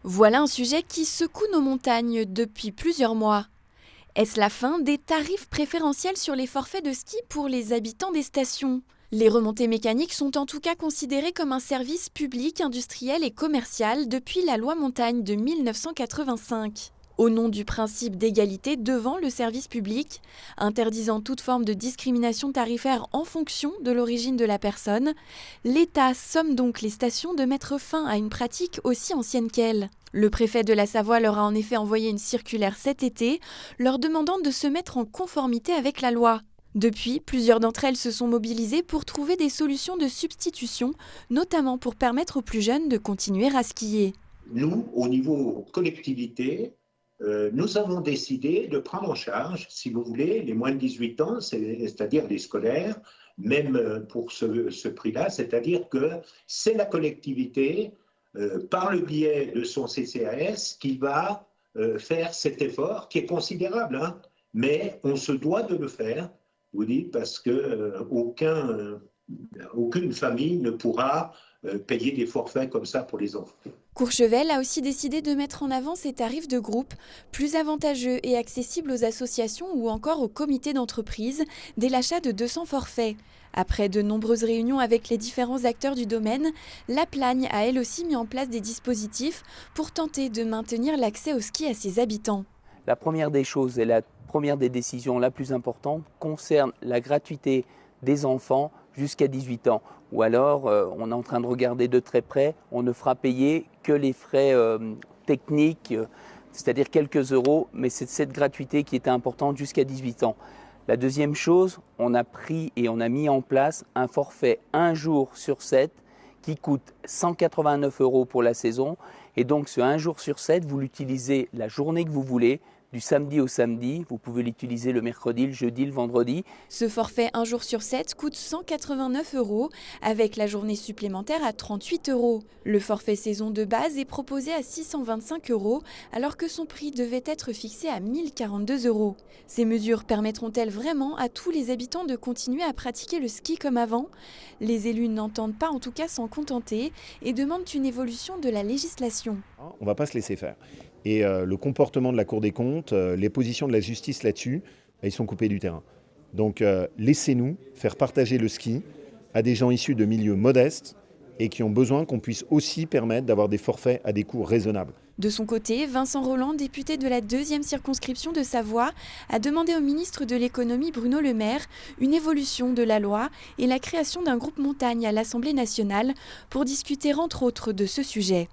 Voilà un sujet qui secoue nos montagnes depuis plusieurs mois. Est-ce la fin des tarifs préférentiels sur les forfaits de ski pour les habitants des stations ? Les remontées mécaniques sont en tout cas considérées comme un service public, industriel et commercial depuis la loi montagne de 1985. Au nom du principe d'égalité devant le service public, interdisant toute forme de discrimination tarifaire en fonction de l'origine de la personne, l'État somme donc les stations de mettre fin à une pratique aussi ancienne qu'elle. Le préfet de la Savoie leur a en effet envoyé une circulaire cet été, leur demandant de se mettre en conformité avec la loi. Depuis, plusieurs d'entre elles se sont mobilisées pour trouver des solutions de substitution, notamment pour permettre aux plus jeunes de continuer à skier. Nous, au niveau collectivité, nous avons décidé de prendre en charge, si vous voulez, les moins de 18 ans, c'est-à-dire les scolaires, même pour ce prix-là, c'est-à-dire que c'est la collectivité, par le biais de son CCAS, qui va faire cet effort, qui est considérable, hein, mais on se doit de le faire, je vous dis, parce qu'aucune famille ne pourra payer des forfaits comme ça pour les enfants. Courchevel a aussi décidé de mettre en avant ses tarifs de groupe, plus avantageux et accessibles aux associations ou encore aux comités d'entreprise, dès l'achat de 200 forfaits. Après de nombreuses réunions avec les différents acteurs du domaine, la Plagne a elle aussi mis en place des dispositifs pour tenter de maintenir l'accès au ski à ses habitants. La première des choses et la première des décisions la plus importante concerne la gratuité des enfants jusqu'à 18 ans. Ou alors, on est en train de regarder de très près, on ne fera payer que les frais techniques, c'est-à-dire quelques euros, mais c'est cette gratuité qui était importante jusqu'à 18 ans. La deuxième chose, on a pris et on a mis en place un forfait 1 jour sur 7 qui coûte 189 € pour la saison. Et donc ce 1 jour sur 7, vous l'utilisez la journée que vous voulez, du samedi au samedi. Vous pouvez l'utiliser le mercredi, le jeudi, le vendredi. Ce forfait 1 jour sur 7 coûte 189 €, avec la journée supplémentaire à 38 €. Le forfait saison de base est proposé à 625 €, alors que son prix devait être fixé à 1042 €. Ces mesures permettront-elles vraiment à tous les habitants de continuer à pratiquer le ski comme avant ? Les élus n'entendent pas en tout cas s'en contenter et demandent une évolution de la législation. On ne va pas se laisser faire. Et le comportement de la Cour des comptes, les positions de la justice là-dessus, ils sont coupés du terrain. Donc laissez-nous faire partager le ski à des gens issus de milieux modestes et qui ont besoin qu'on puisse aussi permettre d'avoir des forfaits à des coûts raisonnables. De son côté, Vincent Rolland, député de la 2e circonscription de Savoie, a demandé au ministre de l'économie Bruno Le Maire une évolution de la loi et la création d'un groupe montagne à l'Assemblée nationale pour discuter entre autres de ce sujet.